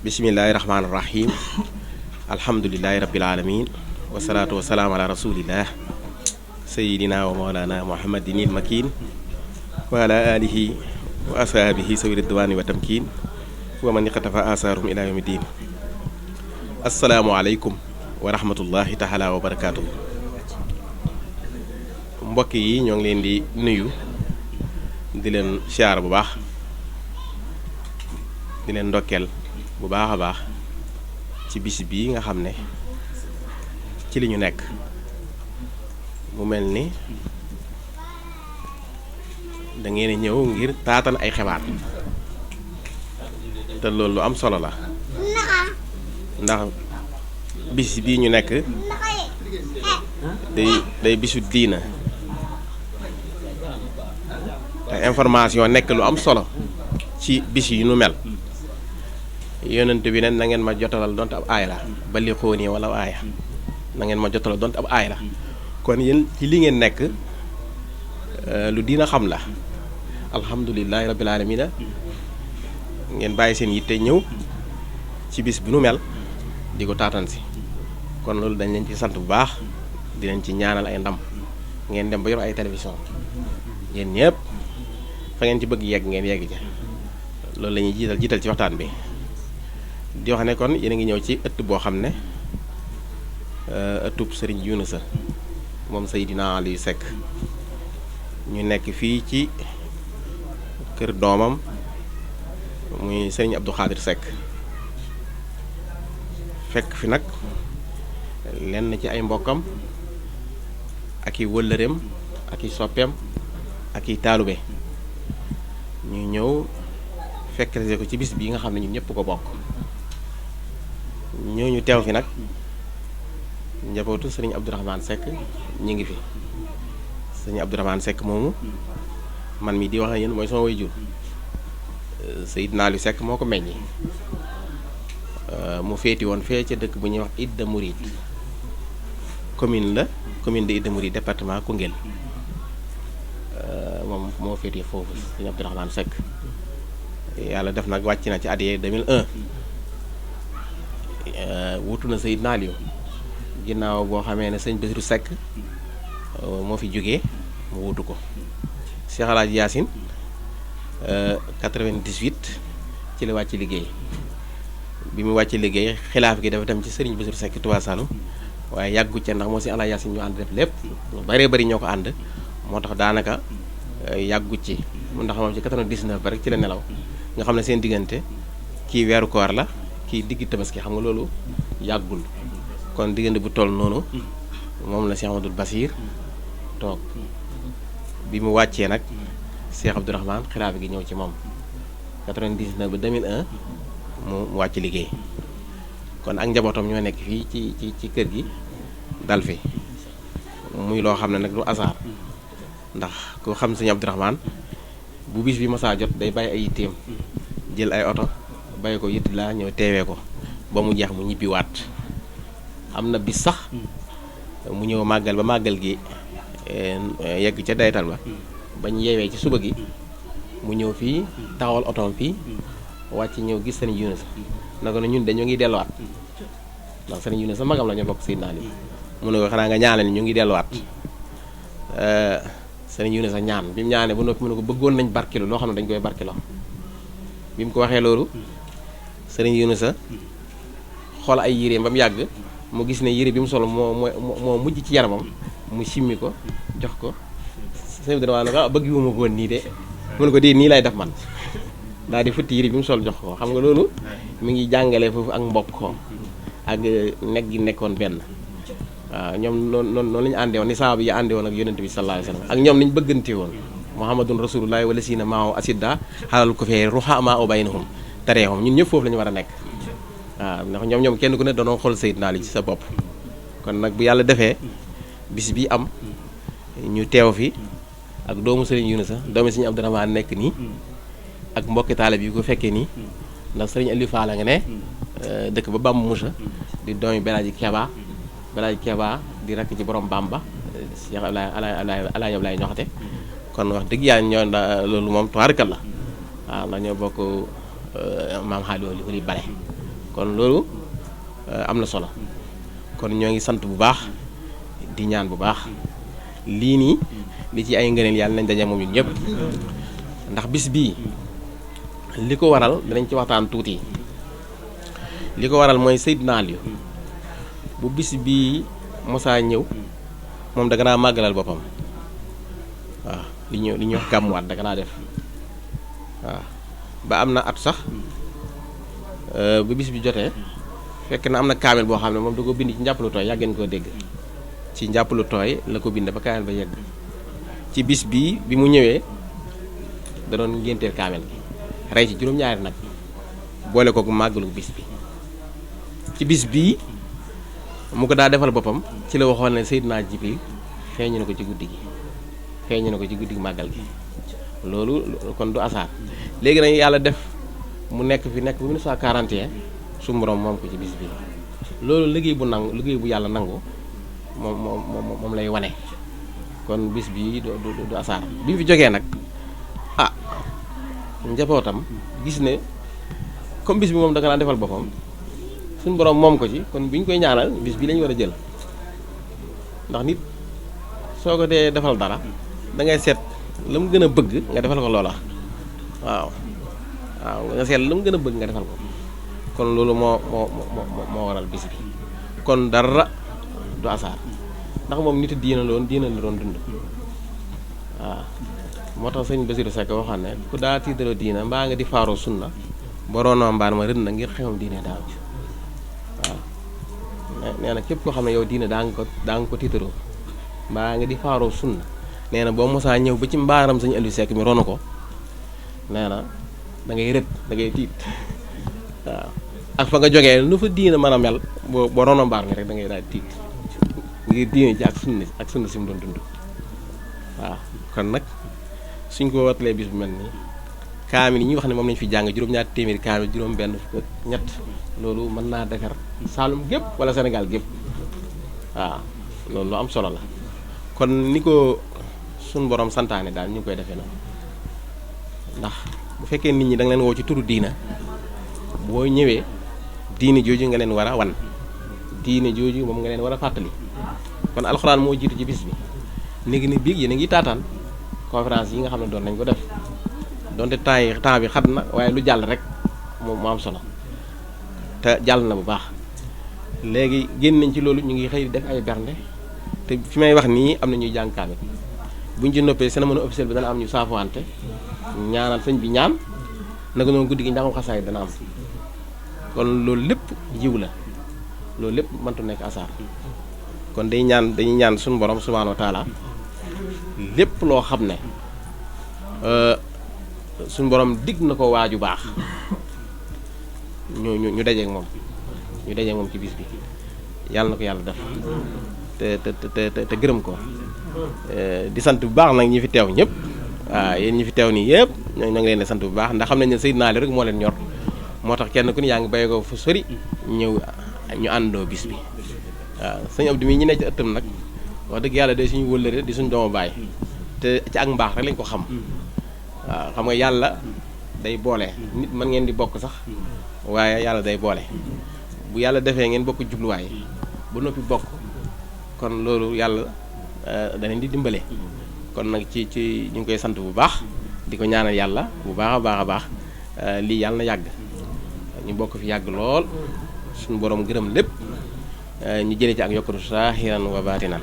bismillahi rahmaani rahim alhamdulilahi rabbil alamin wasalaatu wasalaam ala rasulillah sayidina wa mawlana muhammadinil makin wa ala alihi wa ashabihi sawi ridwani wa tamkin wa man iqtafa asarum ila yawmi din assalaamu aleykum wa rahmatullahi taala wa barakaatu. mbokk yi ñoo ngi leen di nuyu di leen siyaar bu baax di leen ndokkeel bu baax a baax ci bis bii nga xam ne ci li ñu nekk mu mel ni da ngeen ñëw ngir taatan ay xibaar te loolu lu am solo la ndax bis bii ñu nekk day bisu diina te information nekk lu am solo ci bis yi nu mel yonent bi ne na ngeen ma jotalal donte ab aay la bali xooni wala aaya na ngeen ma jotalal donte ab aay la kon yéen ci li ngeen nekk lu diina xam la alhamdulilahi rabbil alamina ngeen bàyyi seen yitte ñëw ci bis bu nu mel di ko taatan si kon loolu dañ leen ci sant bu baax di leen ci ñaanal ay ndam ngeen dem ba yor ay télévision yéen ñëpp fa ngeen ci bëgg yegg ngeen yegg ja loolu la ñuy jiital ci waxtaan bi di wax ne kon yéen a ngi ñëw ci ëtt boo xam ne ëttub Serigne Yunusa moom Seydina Aliou Seck ñu nekk fii ci kër doomam muy Serigne Abdou Khadir Seck fekk fi nag lenn ci ay mbokkam ak i wëllëreem ak i soppeem ak i taalube ñu ñëw fekk ko ci bis bii nga xam ne ñun ñëpp ko bokk ñooñu teew fi nag njabootu sëriñ Abdourahmane Seck ñu ngi fi sëriñ Abdourahmane Seck moomu man mi di wax ak yéen mooy sama waajur Seydina Aliou Seck moo ko meññi mu féeti woon fee ca dëkk bu ñuy wax Idda Mouride commune de Idda Mouride département Koungheul moom moo féeti foofu sëriñ Abdourahmane Seck yàlla def nag wàcc na ci at yee 2001 wutu na Seydina Aliou ginnaaw boo xamee ne sëñ Bassirou Seck moo fi jógee mu wutu ko Cheikh Alaaji Yaasin 98 ci la wàcc liggéey bi mu wàcc liggéey xilaaf gi dafa dem ci sëriñ Bassirou Seck Touba Saloum waaye yàggu ca ndax moo si Alaaji Yaasin ñu ànd def lépp lu bëree bëri ñoo ko ànd moo tax daanaka yàggu ci ndax moom ci 99 ba rek ci la nelaw nga xam ne seen diggante kii weeru koor la kii diggi tabaski xam nga loolu yàggul kon diggante bu toll noonu moom la Cheikh Amadou Bassir toog bi mu wàccee nag Cheikh Abdourahmane xilaafa gi ñëw ci moom 99 ba 2001 mu wàcc liggéey kon ak njabootam ñoo nekk fii ci kër gi dal fi muy loo xam ne nag du hasard ndax ku xam sëñ Abdourahmane bu bis bi masaa jot day bàyyi ay yitteem jël ay oto bàyyi ko yitt laa ñëw teewee ko ba mu jeex mu ñibbiwaat am na bis sax mu ñëw màggal ba màggal gi yegg ca daytal ba bañ yeewee ci suba gi mu ñëw fii taxawal otoom fii wàcc ñëw gis sëriñ Yunus na ko ne ñun dañoo ngi delluwaat ndax sëriñ Yunus sa magam la ñu bokk Seydina Aliou mu ne ko xanaa nga ñaanal ñu ngi delluwaat sëriñ Yunus sa ñaan bi mu ñaanee ba noppi mu ne ko bëggoon nañ barkilo loo xam ne dañ koy barkilo bi mu ko waxee loolu sëriñ Yunus sa xool ay yéreem ba mu yàgg mu gis ne yére bi mu solo moo mujj ci yaramam mu simmi ko jox ko sëñ bi dana wax ne ko bëgg wu ma ko woon nii de mu ne ko dee nii lay def man daal di futti yére bi mu sol jox ko xam nga loolu mi ngi jàngale foofu ak mbokk ak nekk gi nekkoon benn waaw ñoom noonu la ñu àndee woon ni saaba yi àndee woon ak yonent bi sallallahu alayhi wasallam ak ñoom ni ñu bëggante woon muhammadun rasulullahi wala siina maahu asidda xalal ko fee ruhamaa baynahum tareexum ñun ñëpp foofu la ñu war a nekk waaw ndax ñoom kenn ku ne doon xool Seydina Ali ci sa bopp kon nag bu yàlla defee bis bi am ñu teew fi ak doomu Serigne Yunus sax doomu Serigne Abdourahmane nekk nii ak mbokki taale bi ko fekkee nii ndax Serigne Aliou Fall nga ne dëkk ba Bamba Moussa di doomi Belaaji Keba di rakk ci borom Bamba Cheikh Alaay Ablaay ñoxate kon wax dëgg yàlla ñoo loolu moom tubaarkal la waaw ndax ñoo bokk maam xaali li bale kon loolu am na solo kon ñoo ngi sant bu baax di ñaan bu baax lii nii li ci ay ngëneel yàlla nañ daje moom ñun ñëpp ndax bis bii li ko waral dinañ ci waxtaan tuuti li ko waral mooy Seydina Aliou bu bis bii mosaa ñëw moom danga naa màggalal boppam waaw li ñuy wax gàmmuwaat danga naa def waaw ba am na at sax ba bis bi jotee fekk na am na kaamel boo xam ne moom da ko bind ci njàppalu tooy yàggeen koo dégg ci njàppalu tooy la ko bind ba kaamel ba yegg ci bis bii bi mu ñëwee da doon ngénteel kaamel gi rey ci juróom-ñaari nag boole ko màggalu bis bi ci bis bii mu ko daa defal boppam ci la waxoon ne Seydina Jibril feeñu na ko ci guddi gi màggal gi loolu kon du asaar léegi nag yàlla def mu nekk fi nekk bu 1941 su borom moom ko ci bis bi loolu liggéey bu yàlla nangu moom lay wane kon bis bi du asaar bi mu fi jógee nag njabootam gis ne comme bis bi moom da nga daan defal boppam suñu borom moom ko ci kon bi ñu koy ñaanal bis bi lañu war a jël ndax nit soo ko dee defal dara da ngay seet la mu gën a bëgg nga defal ko loola waaw nga seet la mu gën a bëgg nga defal ko kon loolu moo waral bis bi kon dara du asaar ndax moom nit diina la doon dund waaw moo tax sëñ Bassirou Seck waxoon ne ku daa tiitaroo diina mbaa nga di faaroo sunna boroonoo mbaan ma rën na ngir xewam diine daaw ci waaw nee na képp koo xam ne yow diina daa nga ko tiitaroo mbaa nga di faaroo sunna nee na boo mosaa ñëw ba ci mbaaram sëñ Aliou Seck mi ronu ko nee na da ngay rët da ngay tiit waaw ak fa nga jógee nu fa diina mën a mel boo rono mbaar mi rek da ngay daal tiit ngir diine ji ak sunna si mu doon dund waaw kon nag suñ ko watalee bis bu mel nii kaamil yi ñuy wax ne moom lañu fi jàng juróom-ñaari téeméeri kaamil juróom-benn fukk ñett loolu mën naa defar Saalum gépp wala Sénégal gépp waaw loolu lu am solo la kon ni ko suñ borom santaane daal ñu ngi koy defee noonu ndax bu fekkee nit ñi da nga leen woo ci turu diina boo ñëwee diine jooju nga leen war a wan diine jooju moom nga leen war a fàttali kon alxuraan moo jiitu ci bis bi léegi ni biig yéen a ngi taataan conférence yi nga xam ne doon nañ ko def donte temps bi xat na waaye lu jàll rek moom moo am solo te jàll na bu baax léegi génn nañ ci loolu ñu ngi xëy def ay bernde te fi may wax nii am na ñuy jàng kaamil buñ ci noppee cérémonie officielle bi dana am ñu saafuwante ñaanal sëñ bi ñaan naka noonu guddi gi njàngam xasaay dana am kon loolu lépp jiw la loolu lépp mëntu nekk asaar kon dañuy ñaan suñu borom subhaanahu wa taala lépp loo xam ne suñu borom digg na ko waaju baax ñu dajeek moom ci bis bi yàlla na ko yàlla def te gërëm ko di sant bu baax nag ñi fi teew ñëpp waaw yéen ñi fi teew nii yëpp ñoo ngi leen di sant bu baax ndax xam nañ ne Seydina Aliou rek moo leen ñor moo tax kenn ku ne yaa ngi bàyyi ko fu sori ñëw ñu àndoo bis bi waaw sëñ Abdou mi ñi ne ci ëttam nag wax dëgg yàlla day suñu wëllëre di suñu doomu baay te ci ak mbaax rek lañ ko xam waaw xam nga yàlla day boole nit mën ngeen di bokk sax waaye yàlla day boole bu yàlla defee ngeen bokk jubluwaay ba noppi bokk kon loolu yàlla danañ di dimbale kon nag ci ñu ngi koy sant bu baax di ko ñaanal yàlla bu baax a baax lii yàlla na yàgg ñu bokk fi yàgg lool suñu borom gërëm lépp ñu jëlee ci ak yokkatu saahiran wa baatinan